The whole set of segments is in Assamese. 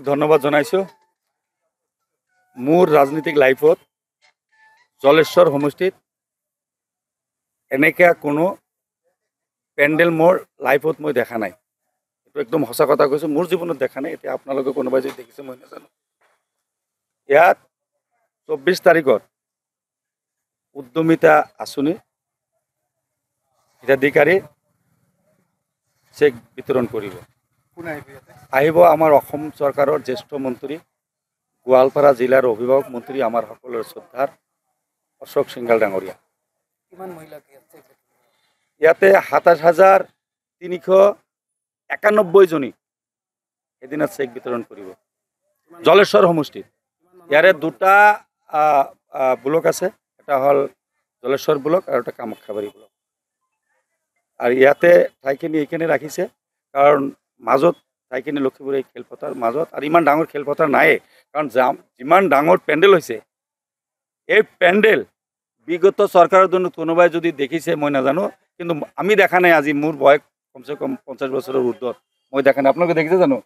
ধন্যবাদ জানাইছো। মোৰ ৰাজনীতিক লাইফত জলেশ্বৰ সমষ্টিত এনেকা কোনো পেণ্ডেল মোৰ লাইফত মই দেখা নাই। এইটো একদম সঁচা কথা কৈছোঁ, মোৰ জীৱনত দেখা নাই। এতিয়া আপোনালোকে কোনোবাই যদি দেখিছে মই নাজানো। ইয়াত 24 তাৰিখত উদ্যমিতা আঁচনি হিতাধিকাৰী চেক বিতৰণ কৰিব। আহিব আমাৰ অসম চৰকাৰৰ জ্যেষ্ঠ মন্ত্ৰী, গোৱালপাৰা জিলাৰ অভিভাৱক মন্ত্ৰী, আমাৰ সকলোৰে শ্ৰদ্ধাৰ অশোক সিংঘাল ডাঙৰীয়া। ইয়াতে 27,391 জনী এদিনত চেক বিতৰণ কৰিব জলেশ্বৰ সমষ্টিত। ইয়াৰে দুটা ব্লক আছে, এটা হ'ল জলেশ্বৰ ব্লক আৰু এটা কামাখ্যাবাৰী ব্লক। আৰু ইয়াতে ঠাইখিনি এইখিনি ৰাখিছে কাৰণ মাজত ঠাইখিনি লক্ষীপুৰ এই খেলপথাৰ মাজত, আৰু ইমান ডাঙৰ খেলপথাৰ নাইয়ে। কাৰণ যিমান ডাঙৰ পেণ্ডেল হৈছে, এই পেণ্ডেল বিগত চৰকাৰৰ দিনত কোনোবাই যদি দেখিছে মই নাজানো, কিন্তু আমি দেখা নাই। আজি মোৰ বয়স কমচে কম 50 বছৰৰ ঊৰ্ধত, মই দেখা নাই। আপোনালোকে দেখিছে জানো?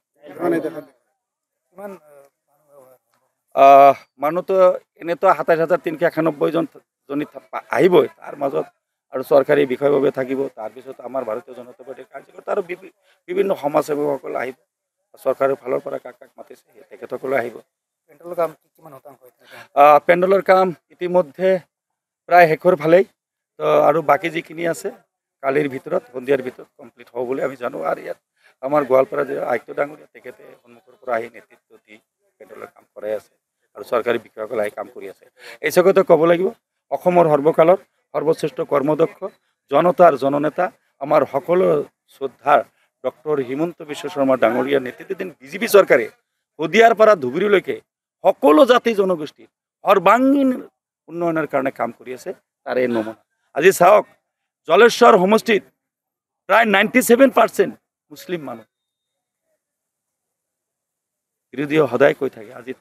মানুহতো এনেতো 27,391 জনী আহিবই, তাৰ মাজত আৰু চৰকাৰী বিষয়ভাৱে থাকিব। তাৰপিছত আমাৰ ভাৰতীয় জনতা পাৰ্টিৰ কাৰ্যকৰ্তা আৰু বিভিন্ন সমাজসেৱকসকল আহিব। চৰকাৰৰ ফালৰ পৰা কাক কাক মাতিছে তেখেতসকলে আহিব। পেণ্ডেলৰ কাম ইতিমধ্যে প্ৰায় শেষৰ ফালেই, তো আৰু বাকী যিখিনি আছে কালিৰ ভিতৰত, সন্ধিয়াৰ ভিতৰত কমপ্লিট হ'ব বুলি আমি জানো। আৰু ইয়াত আমাৰ গোৱালপাৰা জিলাৰ আয়ুক্ত ডাঙৰীয়া তেখেতে সন্মুখৰ পৰা আহি নেতৃত্ব দি পেণ্ডেলৰ কাম কৰাই আছে আৰু চৰকাৰী বিষয়াসকলে আহি কাম কৰি আছে। এই চকতে ক'ব লাগিব, অসমৰ সৰ্বকালৰ সৰ্বশ্ৰেষ্ঠ কৰ্মদক্ষ জনতাৰ জননেতা আমাৰ সকলো শ্ৰদ্ধাৰ ডক্টৰ হিমন্ত বিশ্ব শৰ্মা ডাঙৰীয়াৰ নেতৃত্বাধীন বিজেপি চৰকাৰে শদিয়াৰ পৰা ধুবুৰীলৈকে সকলো জাতি জনগোষ্ঠীৰ সৰ্বাংগীন উন্নয়নৰ কাৰণে কাম কৰি আছে। তাৰে নমুনা আজি চাওক, জলেশ্বৰ সমষ্টিত প্ৰায় 97% মুছলিম মানুহ। বিৰোধীয়ে সদায় কৈ থাকে, আজি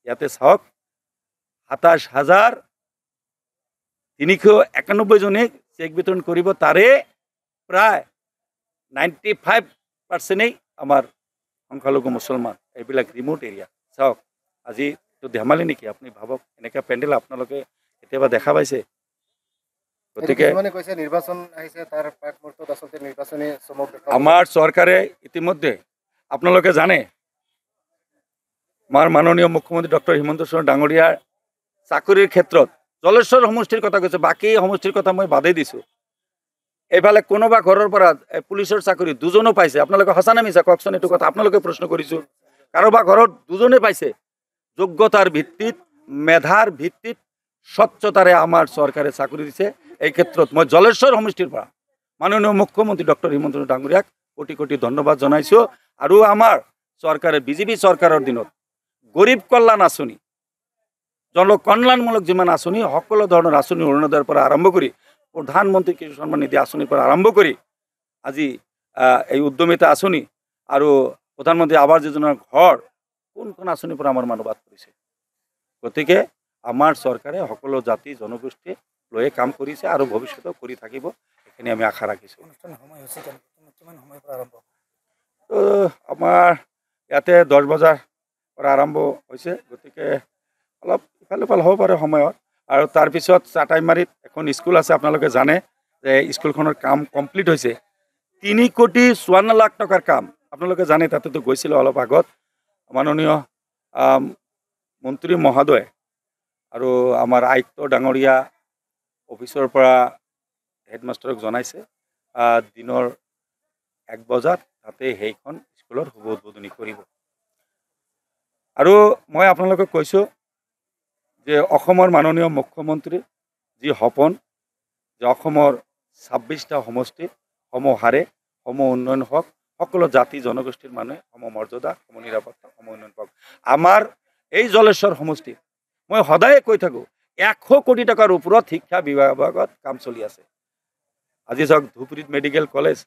ইয়াতে চাওক 27,391 জনে চেক বিতৰণ কৰিব। তাৰে প্ৰায় 95%ই আমাৰ সংখ্যালঘু মুছলমান, এইবিলাক ৰিমোট এৰিয়া। চাওক আজি এইটো ধেমালি নেকি? আপুনি ভাবক, এনেকুৱা পেণ্ডেল আপোনালোকে কেতিয়াবা দেখা পাইছে? গতিকে আমাৰ চৰকাৰে ইতিমধ্যে, আপোনালোকে জানে, আমাৰ মাননীয় মুখ্যমন্ত্ৰী ডক্টৰ হিমন্ত বিশ্ব শৰ্মা ডাঙৰীয়াৰ চাকৰিৰ ক্ষেত্ৰত জলেশ্বৰ সমষ্টিৰ কথা কৈছে, বাকী সমষ্টিৰ কথা মই বাদেই দিছোঁ। এইফালে কোনোবা ঘৰৰ পৰা পুলিচৰ চাকৰি দুজনো পাইছে। আপোনালোকে সঁচা নে মিছা কওকচোন? এইটো কথা আপোনালোকে প্ৰশ্ন কৰিছোঁ। কাৰোবাৰ ঘৰত দুজনে পাইছে। যোগ্যতাৰ ভিত্তিত, মেধাৰ ভিত্তিত, স্বচ্ছতাৰে আমাৰ চৰকাৰে চাকৰি দিছে। এই ক্ষেত্ৰত মই জলেশ্বৰ সমষ্টিৰ পৰা মাননীয় মুখ্যমন্ত্ৰী ডক্টৰ হিমন্ত ডাঙৰীয়াক কোটি কোটি ধন্যবাদ জনাইছোঁ। আৰু আমাৰ চৰকাৰে, বিজেপি চৰকাৰৰ দিনত গৰীব কল্যাণ আঁচনি, জনকল্যাণমূলক যিমান আঁচনি, সকলো ধৰণৰ আঁচনি, অৰুণোদয়ৰ পৰা আৰম্ভ কৰি প্ৰধানমন্ত্ৰী কিষাণ সন্মান নিধি আঁচনিৰ পৰা আৰম্ভ কৰি আজি এই উদ্যমিতা আঁচনি আৰু প্ৰধানমন্ত্ৰী আৱাস যোজনাৰ ঘৰ, কোনখন আঁচনিৰ পৰা আমাৰ মানুহ বাদ কৰিছে। গতিকে আমাৰ চৰকাৰে সকলো জাতি জনগোষ্ঠী লৈয়ে কাম কৰিছে আৰু ভৱিষ্যতেও কৰি থাকিব, এইখিনি আমি আশা ৰাখিছোঁ। আমাৰ ইয়াতে 10 বজাৰ পৰা আৰম্ভ হৈছে, গতিকে অলপ ইফাল সিফাল হ'ব পাৰে সময়ত। আৰু তাৰপিছত চাটাইমাৰীত এখন স্কুল আছে, আপোনালোকে জানে যে স্কুলখনৰ কাম কমপ্লিট হৈছে। 3,54 লাখ টকাৰ কাম, আপোনালোকে জানে। তাতেতো গৈছিলোঁ অলপ আগত মাননীয় মন্ত্ৰী মহোদয় আৰু আমাৰ আয়ুক্ত ডাঙৰীয়া অফিচৰ পৰা হেডমাষ্টাৰক জনাইছে দিনৰ 1 বজাত তাতে সেইখন স্কুলৰ শুভ উদ্বোধনী কৰিব। আৰু মই আপোনালোকক কৈছোঁ যে অসমৰ মাননীয় মুখ্যমন্ত্ৰী যি সপোন যে অসমৰ 26টা সমষ্টি সমহাৰে সম উন্নয়ন হওক, সকলো জাতি জনগোষ্ঠীৰ মানুহে সম মৰ্যাদা, সম নিৰাপত্তা, সম উন্নয়ন হওক। আমাৰ এই জলেশ্বৰ সমষ্টিত মই সদায় কৈ থাকোঁ, 100 কোটি টকাৰ ওপৰত শিক্ষা বিভাগত কাম চলি আছে। আজি চাওক, ধুবুৰীত মেডিকেল কলেজ,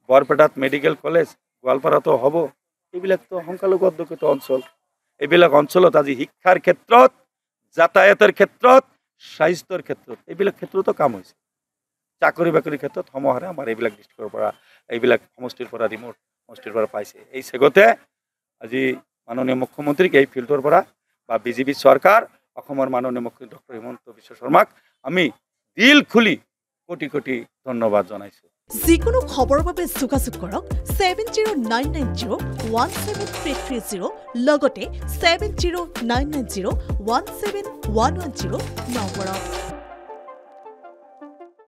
বৰপেটাত মেডিকেল কলেজ, গোৱালপাৰাতো হ'ব। এইবিলাকতো সংখ্যালঘু অধ্যুষিত অঞ্চল। এইবিলাক অঞ্চলত আজি শিক্ষাৰ ক্ষেত্ৰত, যাতায়াতৰ ক্ষেত্ৰত, স্বাস্থ্যৰ ক্ষেত্ৰত, এইবিলাক ক্ষেত্ৰতো কাম হৈছে। চাকৰি বাকৰিৰ ক্ষেত্ৰত সমহাৰে আমাৰ এইবিলাক ডিষ্ট্ৰিক্টৰ পৰা, এইবিলাক সমষ্টিৰ পৰা, ৰিমোট সমষ্টিৰ পৰা পাইছে। এই চেগতে আজি মাননীয় মুখ্যমন্ত্ৰীক এই ফিল্ডৰ পৰা বা বিজেপি চৰকাৰ অসমৰ মাননীয় মুখ্যমন্ত্ৰী ডক্টৰ হিমন্ত বিশ্ব শৰ্মাক আমি দিল খুলি কোটি কোটি ধন্যবাদ জনাইছোঁ। যিকোনো খবৰৰ বাবে যোগাযোগ কৰক 7099017330 লগতে 7099017110 নম্বৰত।